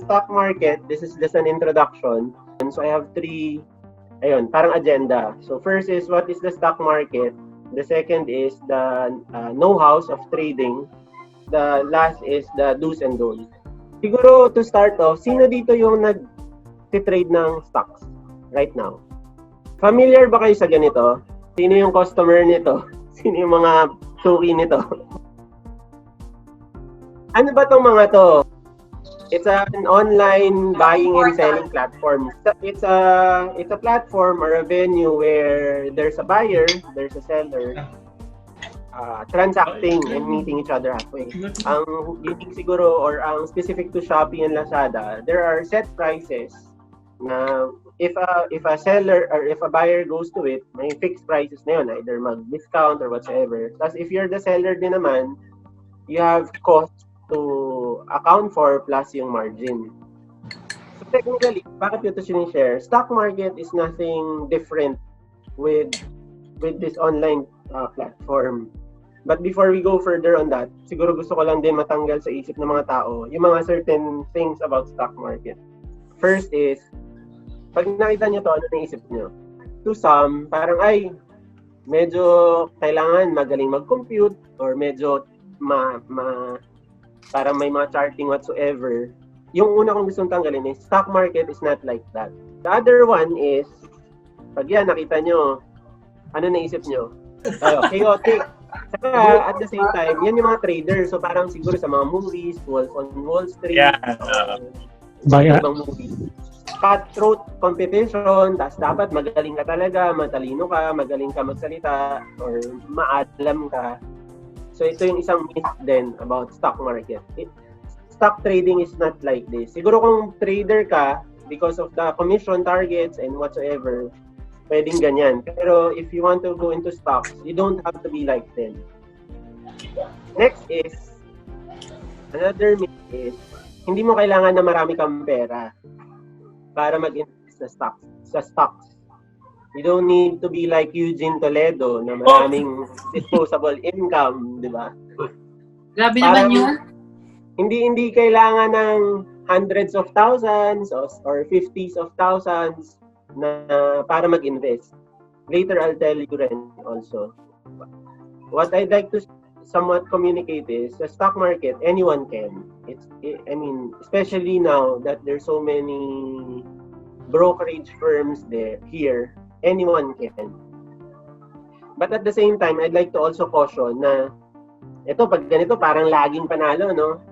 stock market, this is just an introduction. So I have three, parang agenda. So first is what is the stock market? The second is the know-hows of trading. The last is the do's and don'ts. Siguro to start off, sino dito yung nag-trade ng stocks right now? Familiar ba kayo sa ganito? Sino yung customer nito? Sino yung mga suki nito? Ano ba tong mga to? It's an online buying and selling platform. It's a platform or a venue where there's a buyer, there's a seller, transacting and meeting each other halfway. Ang unique siguro or ang specific to Shopee and Lazada, there are set prices na if a seller or if a buyer goes to it, may fixed prices na yun, either mag-discount or whatsoever. Plus if you're the seller din naman, you have costs to account for plus yung margin. So technically, bakit ito sinishare? Stock market is nothing different with this online platform. But before we go further on that, siguro gusto ko lang din matanggal sa isip ng mga tao yung mga certain things about stock market. First is, pag nakita nyo to, ano naisip nyo? To some, parang medyo kailangan magaling mag-compute or medyo parang may mga charting whatsoever. Yung una kong gustong tanggalin is stock market is not like that. The other one is, pag yan nakita nyo, ano naisip nyo? Chaotic. Saka at the same time, yan yung mga traders. So parang siguro sa mga movies, Wolf on Wall Street, ibang movies. Cutthroat competition, tas dapat magaling ka talaga, matalino ka, magaling ka magsalita, or maalam ka. So ito yung isang myth din about stock market. Stock trading is not like this. Siguro kung trader ka, because of the commission targets and whatsoever, pwedeng ganyan. Pero if you want to go into stocks, you don't have to be like them. Next is, another myth is, hindi mo kailangan na marami kang pera para mag-invest sa stocks. You don't need to be like Eugene Toledo na maraming disposable income, di ba? Grabe naman yun. Hindi kailangan ng hundreds of thousands or 50s of thousands na para mag-invest. Later, I'll tell you rin also. What I'd like to somewhat communicate is, the stock market, anyone can. Especially now that there's so many brokerage firms here, anyone can. But at the same time, I'd like to also caution na pag ganito, parang laging panalo, no?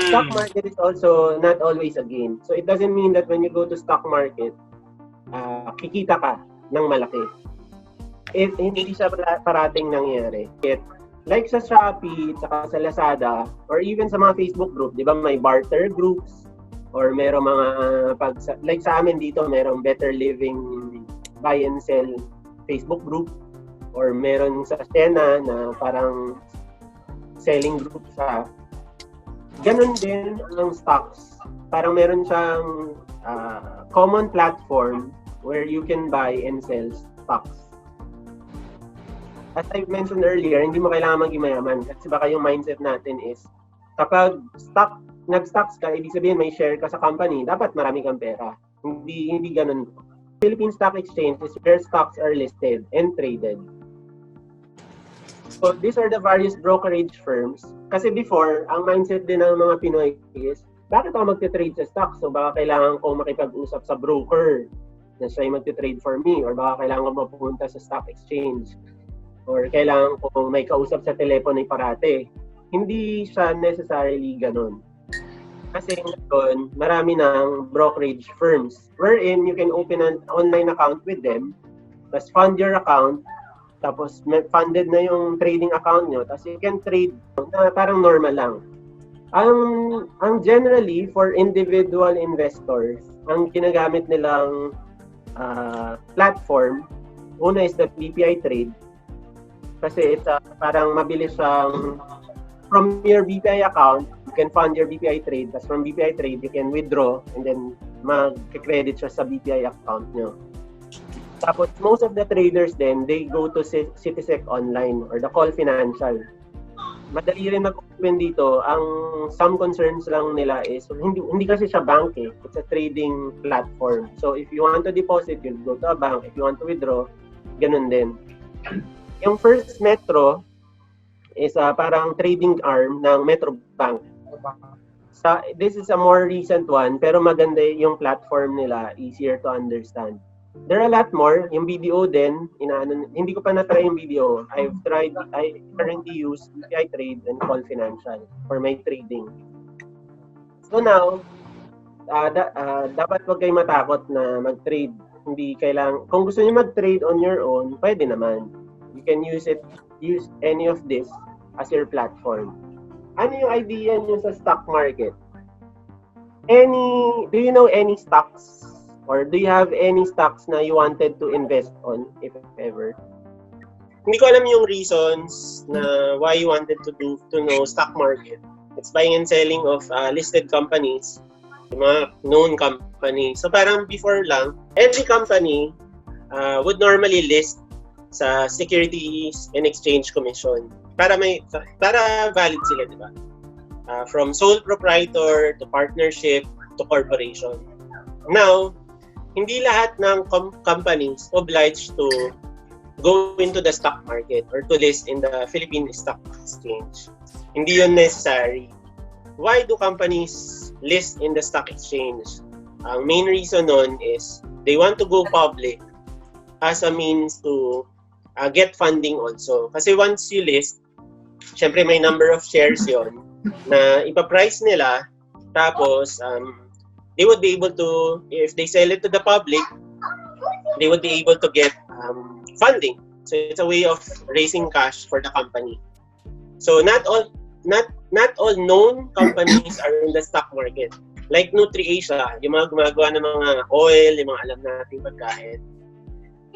Stock market is also not always a gain. So it doesn't mean that when you go to stock market, kikita ka ng malaki. Hindi siya parating nangyari. Like sa Shopee, saka sa Lazada, or even sa mga Facebook group, di ba may barter groups, or merong mga, like sa amin dito, merong Better Living buy and sell Facebook group, or meron sa Stena na parang selling group sa. Ganun din ang stocks. Parang meron siyang common platform where you can buy and sell stocks. As I mentioned earlier, hindi mo kailangan maging mayaman kasi baka yung mindset natin is kapag nag-stocks ka, ibig sabihin may share ka sa company, dapat marami kang pera. Hindi ganun. Philippine Stock Exchange is where stocks are listed and traded. So these are the various brokerage firms. Kasi before, ang mindset din ng mga Pinoy is, bakit ako magte-trade sa stocks? So baka kailangan ko makipag-usap sa broker na siya yung magte-trade for me, or baka kailangan ko mapunta sa stock exchange, or kailangan ko may kausap sa telepono ay parate. Hindi siya necessarily ganun. Kasi ngayon, marami ng brokerage firms wherein you can open an online account with them, tapos fund your account, tapos funded na yung trading account nyo, tapos you can trade na parang normal lang. Ang generally, for individual investors, ang ginagamit nilang platform, una is the BPI Trade, kasi it's parang mabilis siyang from your BPI account, you can fund your BPI Trade, tapos from BPI Trade, you can withdraw and then mag-credit siya sa BPI account nyo. Tapos, most of the traders then, they go to Citysec Online or the Call Financial. madali rin mag-open dito. Ang some concerns lang nila is hindi kasi siya bank eh. It's a trading platform. So if you want to deposit, you'll go to a bank. If you want to withdraw, ganun din. Yung First Metro is parang trading arm ng Metro Bank. This is a more recent one, pero maganda yung platform nila, easier to understand. There are a lot more. Yung BDO din, hindi ko pa na-try yung BDO. I currently use UPI Trade and Call Financial for my trading. So now, dapat wag kayo matakot na mag-trade. Hindi kailangan, kung gusto niyo mag-trade on your own, pwede naman. You can use any of this as your platform. Ano yung idea niyo sa stock market? Do you know any stocks? Or do you have any stocks na you wanted to invest on, if ever? Hindi ko alam yung reasons na why you wanted to know stock market. It's buying and selling of listed companies, yung mga known companies. So parang before lang, every company would normally list sa Securities and Exchange Commission para valid sila, di ba? From sole proprietor to partnership to corporation. Now, hindi lahat ng companies obliged to go into the stock market or to list in the Philippine Stock Exchange. Hindi yun necessary. Why do companies list in the stock exchange? Ang main reason nun is they want to go public as a means to get funding also. Kasi once you list, syempre may number of shares yon na ipaprice nila, tapos they would be able to, if they sell it to the public, they would be able to get funding. So it's a way of raising cash for the company. So not all known companies are in the stock market. Like NutriAsia, yung mga gumagawa ng mga oil, yung mga alam nating pagkain,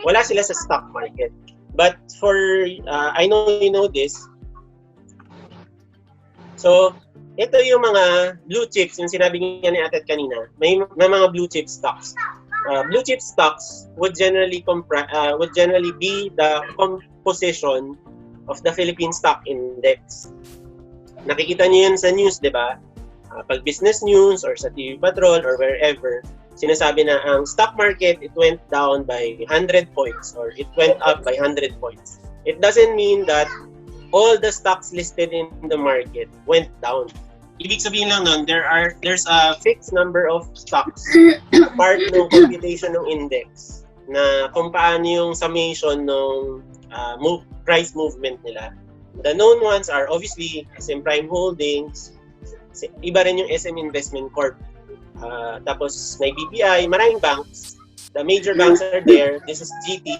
wala sila sa stock market. But for, I know you know this, so ito yung mga blue chips, yung sinabi niya ni Atet kanina, may mga blue chip stocks. Blue chip stocks would generally be the composition of the Philippine Stock Index. Nakikita niyo yun sa news, di ba? Pag business news or sa TV Patrol or wherever, sinasabi na ang stock market, it went down by 100 points or it went up by 100 points. It doesn't mean that all the stocks listed in the market went down. Ibig sabihin lang nun, there's a fixed number of stocks part ng computation ng index na kung paano yung summation ng price movement nila. The known ones are obviously SM Prime Holdings, iba rin yung SM Investment Corp. Tapos may BPI, maraming banks. The major banks are there. This is GT.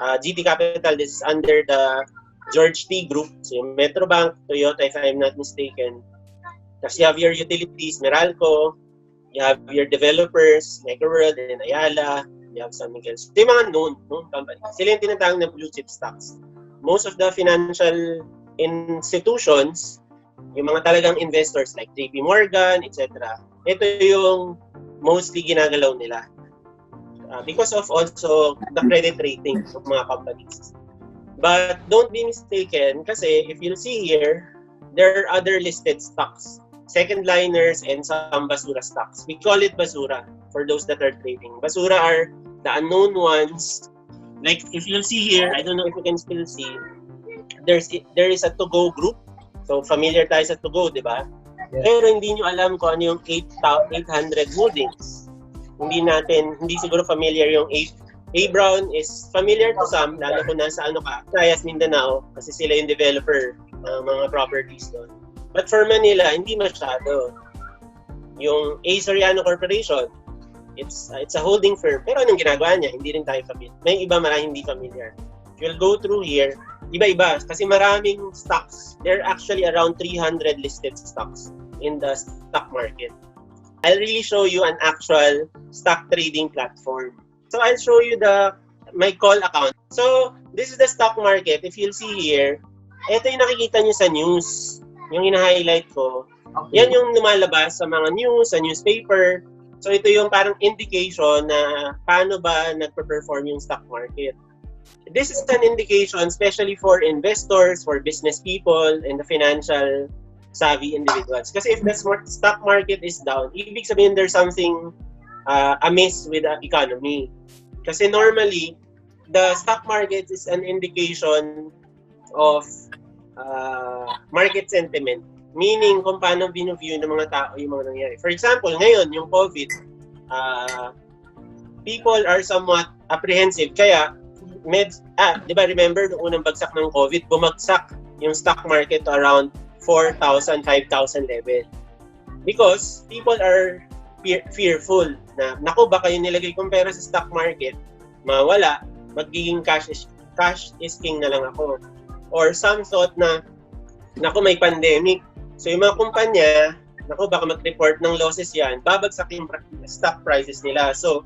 GT Capital, this is under the George T Group. So yung Metro Bank, Toyota, if I'm not mistaken. Tapos you have your utilities, Meralco. You have your developers, Microworld and Ayala. You have something else. So yung mga known companies. Sila yung tinatawag na blue chip stocks. Most of the financial institutions, yung mga talagang investors like JP Morgan, etc. Ito yung mostly ginagalaw nila. Because of also the credit rating of mga companies. But don't be mistaken kasi if you'll see here, there are other listed stocks. Second liners and some basura stocks. We call it basura for those that are trading. Basura are the unknown ones. Like if you'll see here, I don't know if you can still see, there is a to-go group. So familiar tayo sa to-go, di ba? Yeah. Pero hindi nyo alam kung ano yung 800 holdings. Hindi siguro familiar yung A Brown is familiar to some, lalo kung nasa Sayas, Mindanao, kasi sila yung developer ng mga properties doon. But for Manila, hindi masyado. Yung A Soriano Corporation, it's a holding firm. Pero anong ginagawa niya? Hindi rin tayo familiar. May iba marami hindi familiar. If you'll go through here, iba-iba. Kasi maraming stocks. There are actually around 300 listed stocks in the stock market. I'll really show you an actual stock trading platform. So I'll show you my call account. So this is the stock market. If you'll see here, ito yung nakikita nyo sa news. Yung ina-highlight ko. Okay. Yan yung lumalabas sa mga news, sa newspaper. So ito yung parang indication na paano ba nagpe-perform yung stock market. this is an indication, especially for investors, for business people, and the financial savvy individuals. Kasi if the stock market is down, ibig sabihin there's something amiss with the economy. Kasi normally, the stock market is an indication of market sentiment. Meaning kung paano binuview ng mga tao yung mga nangyayari. For example, ngayon, yung COVID, people are somewhat apprehensive. Kaya, di ba remember, noong unang bagsak ng COVID, bumagsak yung stock market to around 4,000, 5,000 level. Because people are fearful na, naku, baka yung nilagay kong pera sa stock market, mawala, magiging cash is king na lang ako. Or some thought na, naku, may pandemic. So yung mga kumpanya, naku, baka mag-report ng losses yan, babagsak yung stock prices nila. So,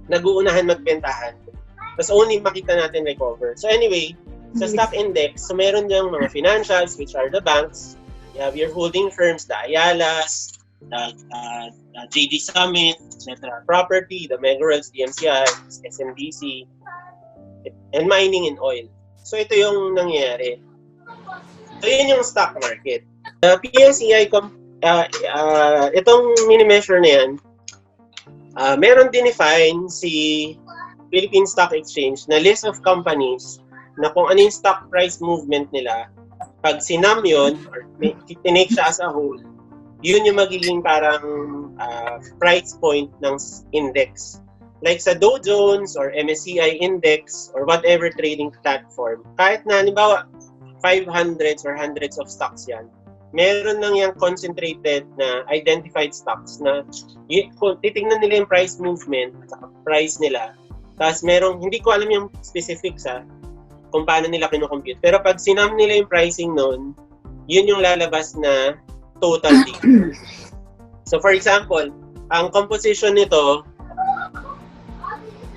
nag-uunahan magbentahan. Tapos only makita natin recover. So anyway, sa stock index, so meron diyang mga financials, which are the banks. You have your holding firms, the Ayalas, the JD Summit, etc. Property, the Megarels, DMCI, SMDC, and mining and oil. So ito yung nangyayari. So yun yung stock market. The PSEI, itong mini-measure na yan, meron dinefine si Philippine Stock Exchange na list of companies na kung ano yung stock price movement nila, pag sinam yun, or tinake siya as a whole, yun yung magiging parang price point ng index. Like sa Dow Jones or MSCI Index or whatever trading platform, kahit na halimbawa 500s or hundreds of stocks yan, meron lang yung concentrated na identified stocks na titingnan nila yung price movement at price nila. Tapos merong, hindi ko alam yung specifics kung paano nila kino-compute. Pero pag sinam nila yung pricing nun, yun yung lalabas na total data. So for example, ang composition nito,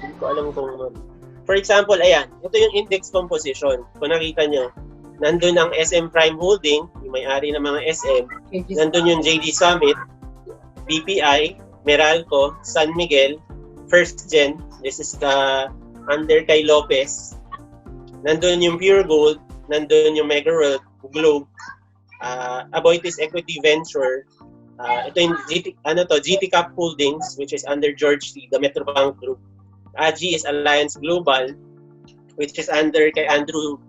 hindi ko alam kung for example, ayan, ito yung index composition. Kung nakita nyo, nandun ang SM Prime Holding, yung may-ari ng mga SM, nandun yung JD Summit, BPI, Meralco, San Miguel, First Gen, this is the under kay Lopez, nandun yung Pure Gold, nandun yung Megaworld, Globe, Aboitiz Equity Venture, ito yung GT Cap Holdings, which is under George T, the Metrobank Group. AG is Alliance Global, which is under kay Andrew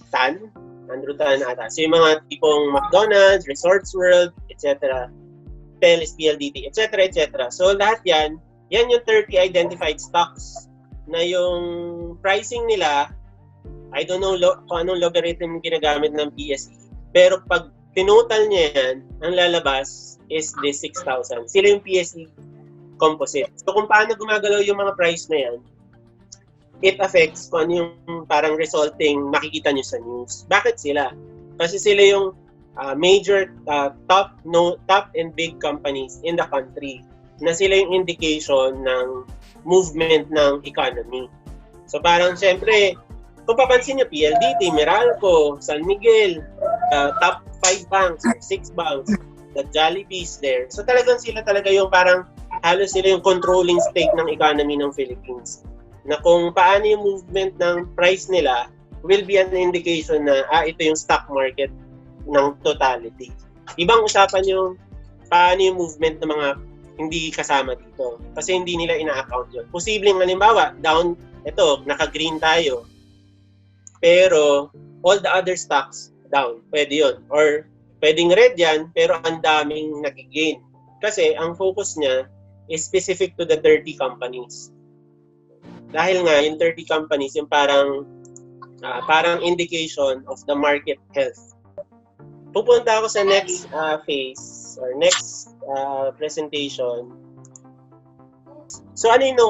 Tan ata. So yung mga tipong McDonald's, Resorts World, etc. Pelis, PLDT, etc. etc. So lahat yan yung 30 identified stocks na yung pricing nila, I don't know kung anong logarithm ginagamit ng PSE. Pero pag tinotal niya yan, ang lalabas is this 6,000. Sila yung PSE composite. So kung paano gumagalaw yung mga price na yan, it affects kung ano yung parang resulting makikita nyo sa news. Bakit sila? Kasi sila yung major top and big companies in the country na sila yung indication ng movement ng economy. So parang syempre, kung papansin nyo, PLDT, Meralco, San Miguel, top 5 banks, 6 banks, the Jollibees there. So talagang sila talaga yung parang halos sila yung controlling stake ng economy ng Philippines. Na kung paano yung movement ng price nila will be an indication na ito yung stock market ng totality. Ibang usapan yung paano yung movement ng mga hindi kasama dito. Kasi hindi nila ina-account yun. Posibleng halimbawa, down, ito, naka-green tayo. Pero all the other stocks down. Pwede yun. Or pwedeng red yan, pero ang daming nag-gain. Kasi ang focus niya is specific to the 30 companies. Dahil nga, yung 30 companies, yung parang indication of the market health. Pupunta ako sa next phase or next presentation. So ano yung know-how